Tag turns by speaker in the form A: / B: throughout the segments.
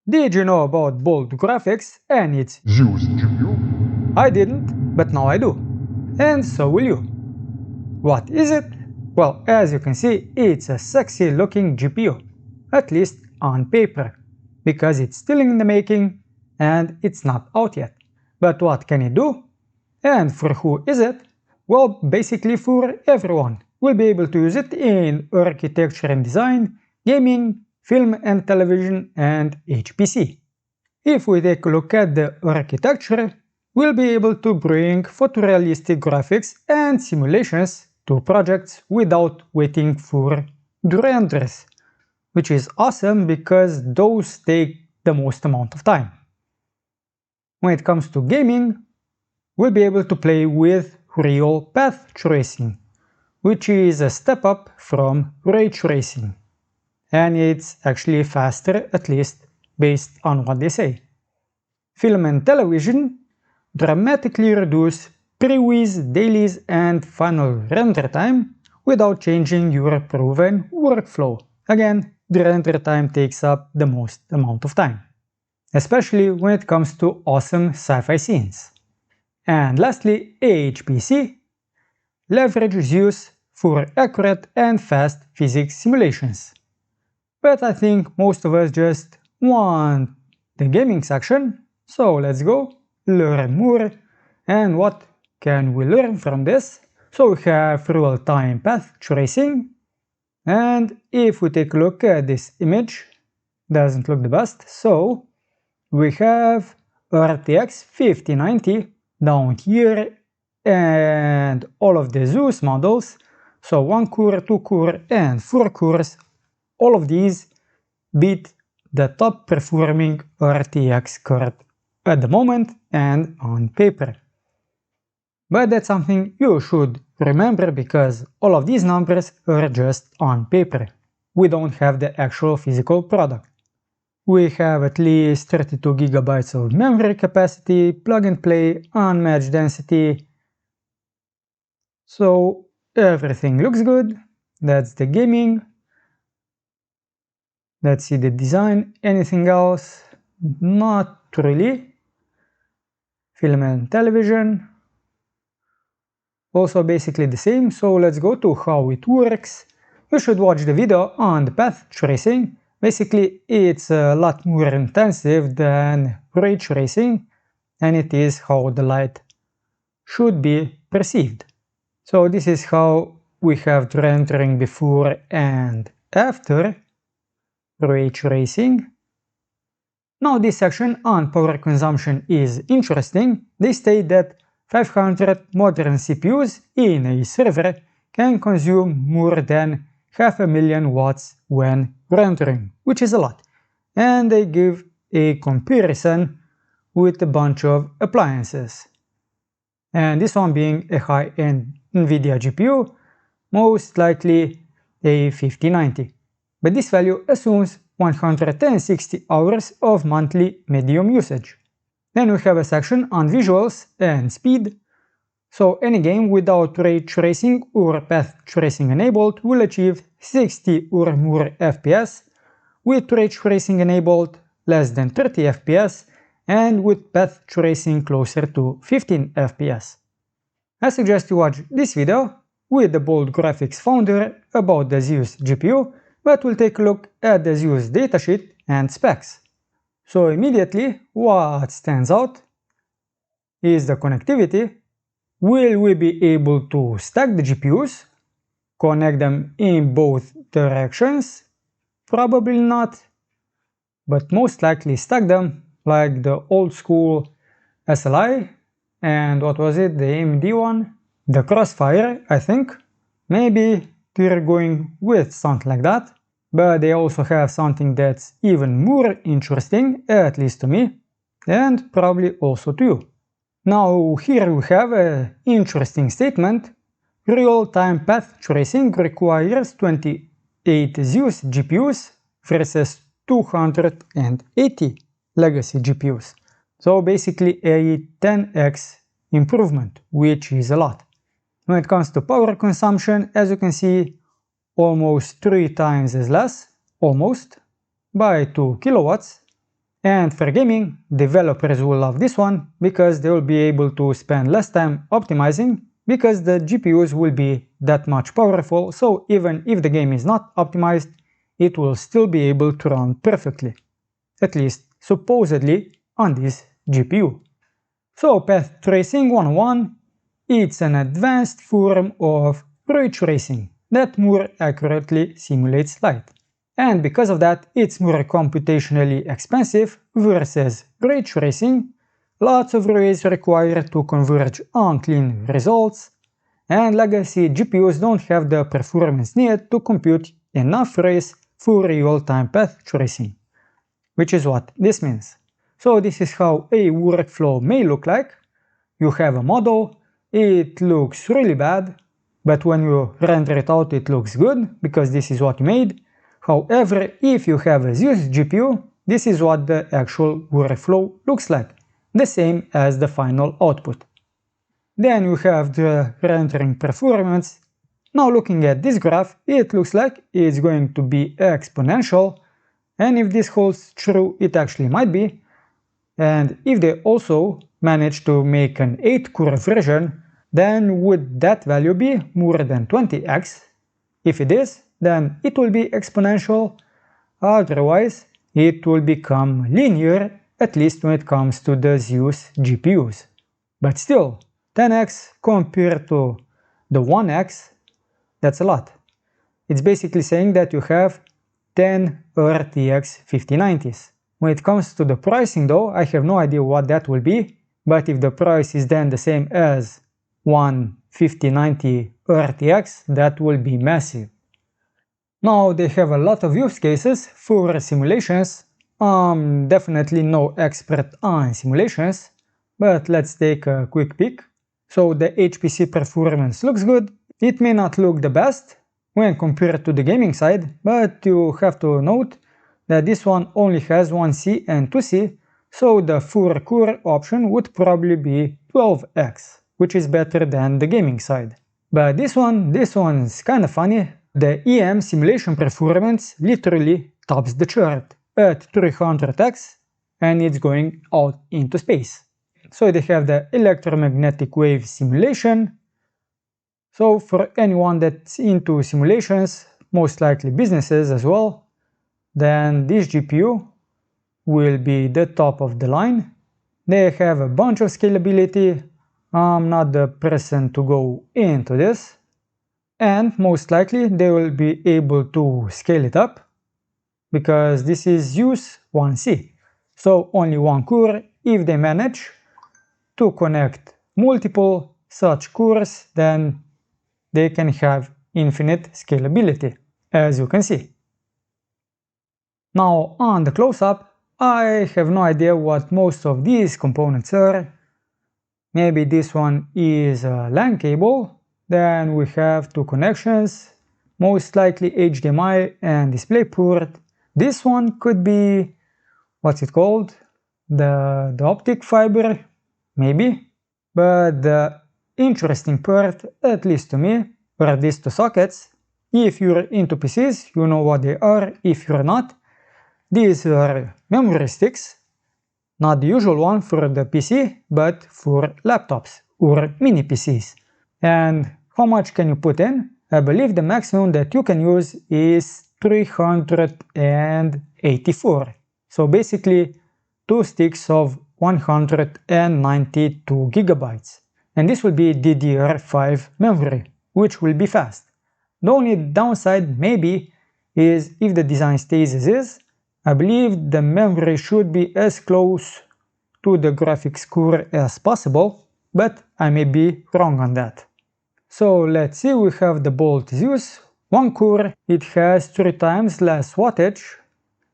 A: Did you know about bold graphics and its
B: Zeus GPU?
A: I didn't, but now I do. And so will you. What is it? Well, as you can see, it's a sexy looking GPU, at least on paper, because it's still in the making and it's not out yet. But what can it do? And for who is it? Well, basically for everyone. We'll be able to use it in architecture and design, gaming, film and television, and HPC. If we take a look at the architecture, we'll be able to bring photorealistic graphics and simulations to projects without waiting for the renders, which is awesome because those take the most amount of time. When it comes to gaming, we'll be able to play with real path tracing, which is a step up from ray tracing. And it's actually faster, at least based on what they say. Film and television dramatically reduce previs, dailies, and final render time without changing your proven workflow. Again, the render time takes up the most amount of time, especially when it comes to awesome sci-fi scenes. And lastly, HPC leverages Zeus for accurate and fast physics simulations. But I think most of us just want the gaming section, so let's go learn more. And what can we learn from this? So we have real-time path tracing, and if we take a look at this image, doesn't look the best, so we have RTX 5090 down here and all of the Zeus models, so 1 core, 2 core and 4 cores, all of these beat the top performing RTX card at the moment and on paper. But that's something you should remember because all of these numbers are just on paper. We don't have the actual physical product. We have at least 32 GB of memory capacity, plug and play, unmatched density. So everything looks good. That's the gaming. Let's see the design. Anything else? Not really. Film and television. Also basically the same, so let's go to how it works. You should watch the video on the path tracing. Basically it's a lot more intensive than ray tracing, and it is how the light should be perceived. So this is how we have the rendering before and after ray tracing. Now this section on power consumption is interesting. They state that 500 modern CPUs in a server can consume more than 500,000 watts when rendering, which is a lot. And they give a comparison with a bunch of appliances. And this one being a high-end NVIDIA GPU, most likely a 5090. But this value assumes 160 hours of monthly medium usage. Then we have a section on visuals and speed. So any game without ray tracing or path tracing enabled will achieve 60 or more FPS, with ray tracing enabled less than 30 FPS, and with path tracing closer to 15 FPS. I suggest you watch this video with the Bold Graphics founder about the Zeus GPU, but we'll take a look at the Zeus datasheet and specs. So immediately, what stands out is the connectivity. Will we be able to stack the GPUs? Connect them in both directions? Probably not, but most likely stack them like the old school SLI and what was it, the AMD one? The Crossfire, I think. Maybe they're going with something like that. But they also have something that's even more interesting, at least to me, and probably also to you. Now here we have an interesting statement. Real-time path tracing requires 28 Zeus GPUs versus 280 legacy GPUs. So basically a 10x improvement, which is a lot. When it comes to power consumption, as you can see, almost 3 times as less, almost, by 2 kilowatts. And for gaming, developers will love this one because they will be able to spend less time optimizing because the GPUs will be that much powerful, so even if the game is not optimized, it will still be able to run perfectly, at least supposedly on this GPU. So path tracing 101, it's an advanced form of ray tracing that more accurately simulates light. And because of that, it's more computationally expensive versus ray tracing. Lots of rays required to converge on clean results, and legacy GPUs don't have the performance needed to compute enough rays for real-time path tracing, which is what this means. So this is how a workflow may look like. You have a model, it looks really bad, but when you render it out it looks good because this is what you made. However, if you have a Zeus GPU, this is what the actual workflow looks like, the same as the final output. Then you have the rendering performance. Now looking at this graph, it looks like it's going to be exponential, and if this holds true, it actually might be. And if they also manage to make an 8-core version, then would that value be more than 20x? If it is, then it will be exponential, otherwise it will become linear, at least when it comes to the Zeus GPUs. But still, 10x compared to the 1x, that's a lot. It's basically saying that you have 10 RTX 5090s. When it comes to the pricing though, I have no idea what that will be, but if the price is then the same as one 5090 RTX, that will be massive. Now they have a lot of use cases for simulations. I'm definitely no expert on simulations, but let's take a quick peek. So the HPC performance looks good. It may not look the best when compared to the gaming side, but you have to note that this one only has 1C and 2C, so the 4-core option would probably be 12x, which is better than the gaming side. But this one's kinda funny. The EM simulation performance literally tops the chart at 300x, and it's going out into space. So they have the electromagnetic wave simulation. So for anyone that's into simulations, most likely businesses as well, then this GPU will be the top of the line. They have a bunch of scalability. I'm not the person to go into this. And most likely they will be able to scale it up because this is Zeus 1C. So only one core. If they manage to connect multiple such cores, then they can have infinite scalability, as you can see. Now on the close-up, I have no idea what most of these components are. Maybe this one is a LAN cable. Then we have two connections, most likely HDMI and DisplayPort. This one could be, what's it called? The optic fiber, maybe. But the interesting part, at least to me, are these two sockets. If you're into PCs, you know what they are. If you're not, these are memory sticks. Not the usual one for the PC, but for laptops or mini PCs. And how much can you put in? I believe the maximum that you can use is 384. So basically 2 sticks of 192 gigabytes. And this will be DDR5 memory, which will be fast. The only downside maybe is if the design stays as is. I believe the memory should be as close to the graphics core as possible, but I may be wrong on that. So let's see, we have the Bolt Zeus. One core, it has 3 times less wattage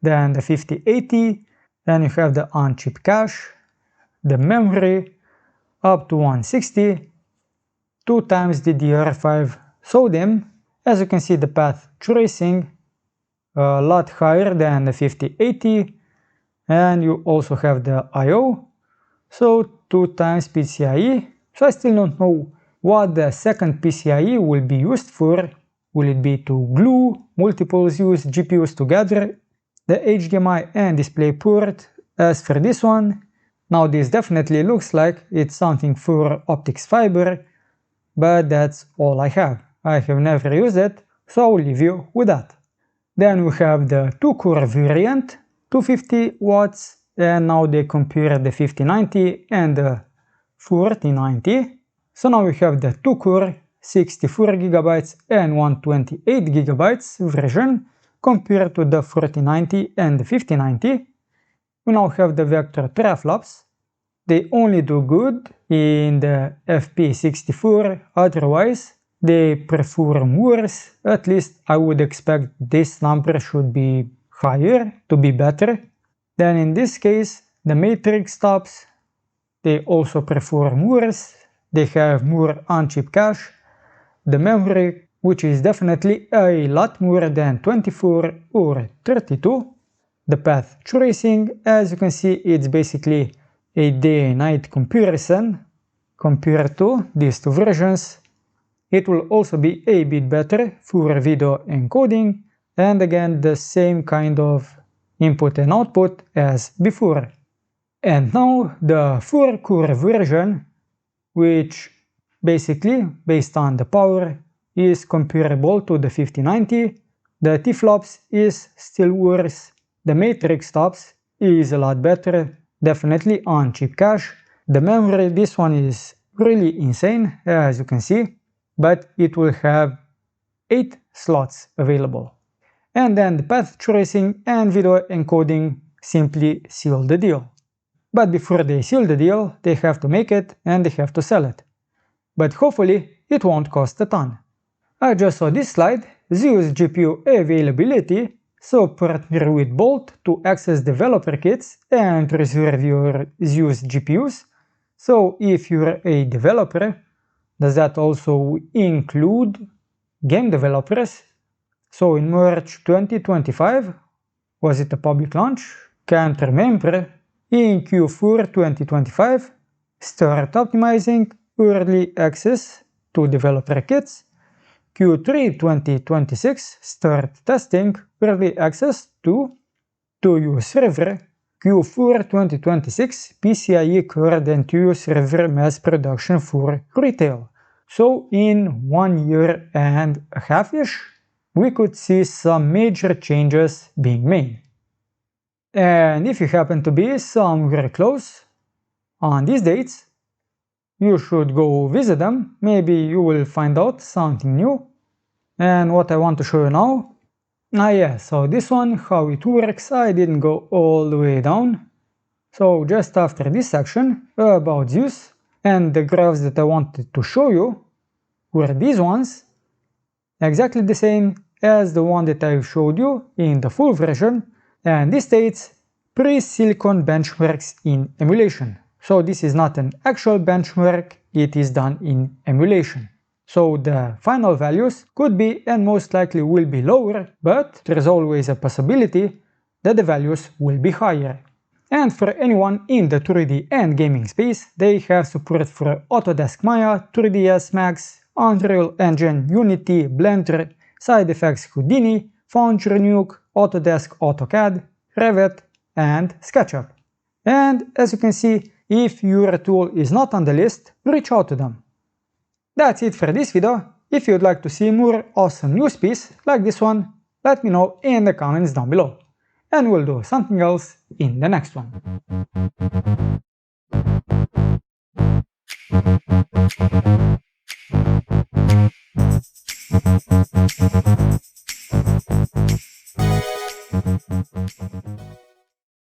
A: than the 5080. Then you have the on-chip cache, the memory up to 160, 2 times DDR5 SODIMM. As you can see, the path tracing a lot higher than the 5080, and you also have the I/O, so 2 times PCIe. So I still don't know what the second PCIe will be used for. Will it be to glue multiple Zeus GPUs together? The HDMI and DisplayPort As for this one, now this definitely looks like it's something for optics fiber, but that's all I have. I have never used it, so I'll leave you with that. Then we have the 2-core variant, 250 watts, and now they compare the 5090 and the 4090. So now we have the 2-core 64GB and 128GB version compared to the 4090 and the 5090. We now have the vector teraflops. They only do good in the FP64, otherwise they perform worse. At least I would expect this number should be higher to be better. Then in this case, the matrix stops, they also perform worse. They have more on-chip cache. The memory, which is definitely a lot more than 24 or 32. The path tracing, as you can see, it's basically a day and night comparison compared to these two versions. It will also be a bit better for video encoding, and again the same kind of input and output as before. And now the 4-core version, which basically based on the power is comparable to the 5090. The T-flops is still worse. The matrix stops is a lot better, definitely on chip cache. The memory, this one is really insane, as you can see, but it will have 8 slots available. And then the path tracing and video encoding simply seal the deal. But before they seal the deal, they have to make it and they have to sell it. But hopefully it won't cost a ton. I just saw this slide, Zeus GPU availability, so partner with Bolt to access developer kits and reserve your Zeus GPUs. So if you're a developer, does that also include game developers? So in March 2025, was it a public launch? Can't remember. In Q4 2025, start optimizing early access to developer kits. Q3 2026, start testing early access to TUU server. Q4 2026, PCIe card and TUU server mass production for retail. So in 1 year and a half-ish, we could see some major changes being made. And if you happen to be somewhere close on these dates, you should go visit them. Maybe you will find out something new. And what I want to show you now, so this one, how it works, I didn't go all the way down. So just after this section about Zeus, and the graphs that I wanted to show you were these ones, exactly the same as the one that I showed you in the full version, and this states pre-silicon benchmarks in emulation. So this is not an actual benchmark, it is done in emulation. So the final values could be and most likely will be lower, but there's always a possibility that the values will be higher. And for anyone in the 3D and gaming space, they have support for Autodesk Maya, 3ds Max, Unreal Engine, Unity, Blender, SideFX Houdini, Foundry Nuke, Autodesk AutoCAD, Revit, and SketchUp. And as you can see, if your tool is not on the list, reach out to them. That's it for this video. If you'd like to see more awesome news piece like this one, let me know in the comments down below. And we'll do something else in the next one.